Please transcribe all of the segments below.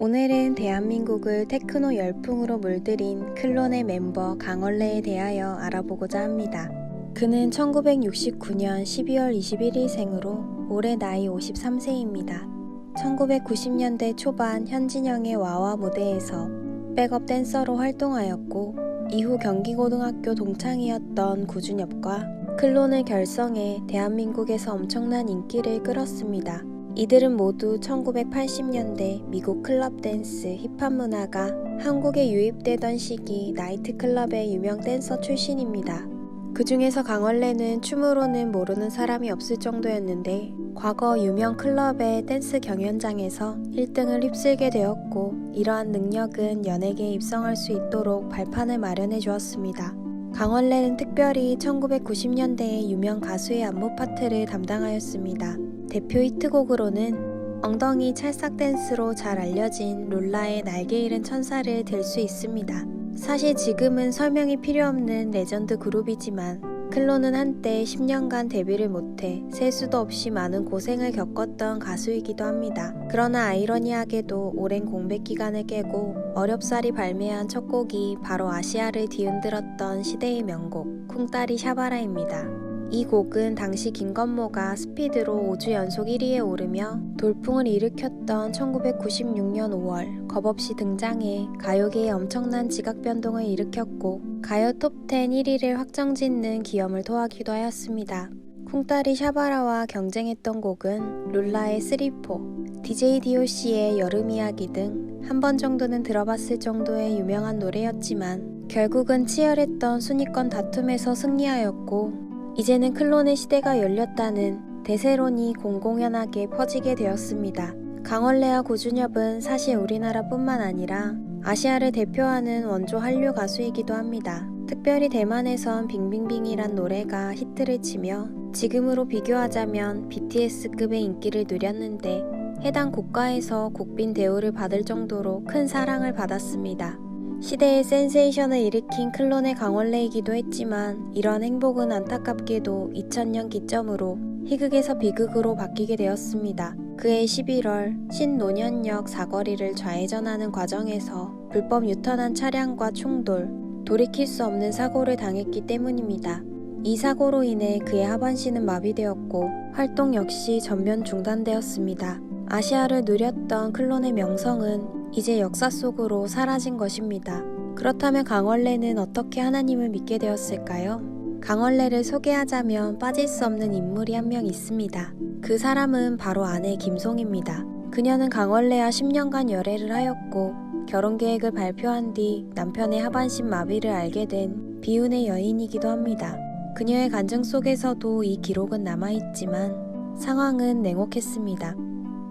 오늘은 대한민국을 테크노 열풍으로 물들인 클론의 멤버 강원래에 대하여 알아보고자 합니다. 그는 1969년 12월 21일생으로 올해 나이 53세입니다. 1990년대 초반 현진영의 와와 무대에서 백업 댄서로 활동하였고 이후 경기고등학교 동창이었던 구준엽과 클론을 결성해 대한민국에서 엄청난 인기를 끌었습니다. 이들은 모두 1980년대 미국 클럽 댄스, 힙합 문화가 한국에 유입되던 시기 나이트클럽의 유명 댄서 출신입니다. 그 중에서 강원래는 춤으로는 모르는 사람이 없을 정도였는데 과거 유명 클럽의 댄스 경연장에서 1등을 휩쓸게 되었고 이러한 능력은 연예계에 입성할 수 있도록 발판을 마련해 주었습니다. 강원래는 특별히 1990년대에 유명 가수의 안무 파트를 담당하였습니다. 대표 히트곡으로는 엉덩이 찰싹 댄스로 잘 알려진 롤라의 날개 잃은 천사를 들 수 있습니다. 사실 지금은 설명이 필요 없는 레전드 그룹이지만 클론은 한때 10년간 데뷔를 못해 셀 수도 없이 많은 고생을 겪었던 가수이기도 합니다. 그러나 아이러니하게도 오랜 공백 기간을 깨고 어렵사리 발매한 첫 곡이 바로 아시아를 뒤흔들었던 시대의 명곡 쿵따리 샤바라입니다. 이 곡은 당시 김건모가 스피드로 5주 연속 1위에 오르며 돌풍을 일으켰던 1996년 5월 겁없이 등장해 가요계에 엄청난 지각 변동을 일으켰고 가요 톱10 1위를 확정짓는 기염을 토하기도 하였습니다. 쿵따리 샤바라와 경쟁했던 곡은 룰라의 3-4, DJ DOC의 여름 이야기 등 한 번 정도는 들어봤을 정도의 유명한 노래였지만 결국은 치열했던 순위권 다툼에서 승리하였고 이제는 클론의 시대가 열렸다는 대세론이 공공연하게 퍼지게 되었습니다. 강원래와 구준엽은 사실 우리나라뿐만 아니라 아시아를 대표하는 원조 한류 가수이기도 합니다. 특별히 대만에선 빙빙빙이란 노래가 히트를 치며 지금으로 비교하자면 BTS급의 인기를 누렸는데 해당 국가에서 국빈 대우를 받을 정도로 큰 사랑을 받았습니다. 시대의 센세이션을 일으킨 클론의 강원래이기도 했지만 이러한 행복은 안타깝게도 2000년 기점으로 희극에서 비극으로 바뀌게 되었습니다. 그해 11월 신논현역 사거리를 좌회전하는 과정에서 불법 유턴한 차량과 충돌, 돌이킬 수 없는 사고를 당했기 때문입니다. 이 사고로 인해 그의 하반신은 마비되었고 활동 역시 전면 중단되었습니다. 아시아를 누렸던 클론의 명성은 이제 역사 속으로 사라진 것입니다. 그렇다면 강원래는 어떻게 하나님을 믿게 되었을까요? 강원래를 소개하자면 빠질 수 없는 인물이 한 명 있습니다. 그 사람은 바로 아내 김송입니다. 그녀는 강원래와 10년간 열애를 하였고 결혼 계획을 발표한 뒤 남편의 하반신 마비를 알게 된 비운의 여인이기도 합니다. 그녀의 간증 속에서도 이 기록은 남아있지만 상황은 냉혹했습니다.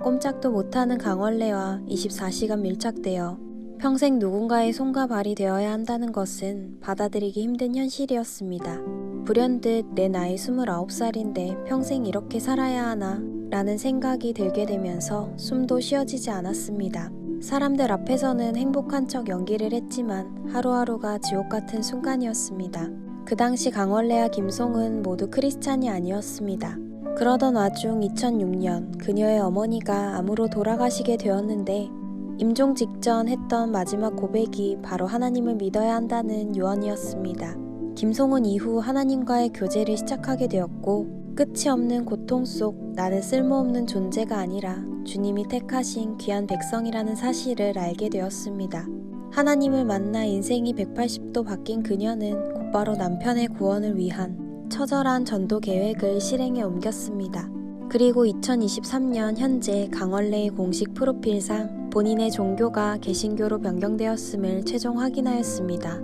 꼼짝도 못하는 강원래와 24시간 밀착되어 평생 누군가의 손과 발이 되어야 한다는 것은 받아들이기 힘든 현실이었습니다. 불현듯 내 나이 29살인데 평생 이렇게 살아야 하나 라는 생각이 들게 되면서 숨도 쉬어지지 않았습니다. 사람들 앞에서는 행복한 척 연기를 했지만 하루하루가 지옥 같은 순간이었습니다. 그 당시 강원래와 김송은 모두 크리스찬이 아니었습니다. 그러던 와중 2006년 그녀의 어머니가 암으로 돌아가시게 되었는데 임종 직전 했던 마지막 고백이 바로 하나님을 믿어야 한다는 유언이었습니다. 김송은 이후 하나님과의 교제를 시작하게 되었고 끝이 없는 고통 속 나는 쓸모없는 존재가 아니라 주님이 택하신 귀한 백성이라는 사실을 알게 되었습니다. 하나님을 만나 인생이 180도 바뀐 그녀는 곧바로 남편의 구원을 위한 처절한 전도 계획을 실행에 옮겼습니다. 그리고 2023년 현재 강원래의 공식 프로필상 본인의 종교가 개신교로 변경되었음을 최종 확인하였습니다.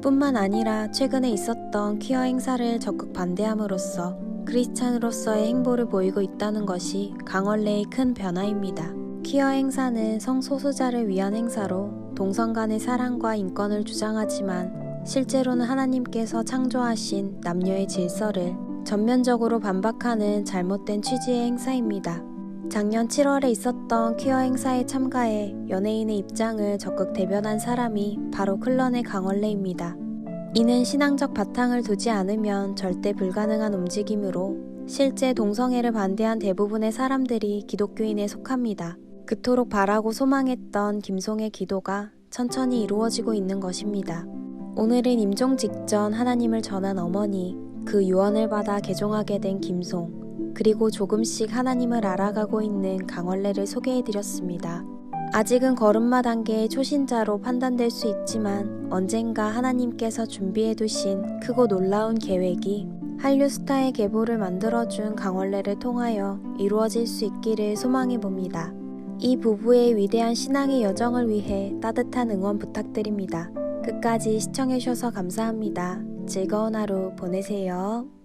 뿐만 아니라 최근에 있었던 퀴어 행사를 적극 반대함으로써 크리스찬으로서의 행보를 보이고 있다는 것이 강원래의 큰 변화입니다. 퀴어 행사는 성소수자를 위한 행사로 동성 간의 사랑과 인권을 주장하지만 실제로는 하나님께서 창조하신 남녀의 질서를 전면적으로 반박하는 잘못된 취지의 행사입니다. 작년 7월에 있었던 퀴어 행사에 참가해 연예인의 입장을 적극 대변한 사람이 바로 클론의 강원래입니다. 이는 신앙적 바탕을 두지 않으면 절대 불가능한 움직임으로 실제 동성애를 반대한 대부분의 사람들이 기독교인에 속합니다. 그토록 바라고 소망했던 김송의 기도가 천천히 이루어지고 있는 것입니다. 오늘은 임종 직전 하나님을 전한 어머니, 그 유언을 받아 개종하게 된 김송, 그리고 조금씩 하나님을 알아가고 있는 강원래를 소개해드렸습니다. 아직은 걸음마 단계의 초신자로 판단될 수 있지만 언젠가 하나님께서 준비해두신 크고 놀라운 계획이 한류스타의 계보를 만들어준 강원래를 통하여 이루어질 수 있기를 소망해봅니다. 이 부부의 위대한 신앙의 여정을 위해 따뜻한 응원 부탁드립니다. 끝까지 시청해주셔서 감사합니다. 즐거운 하루 보내세요.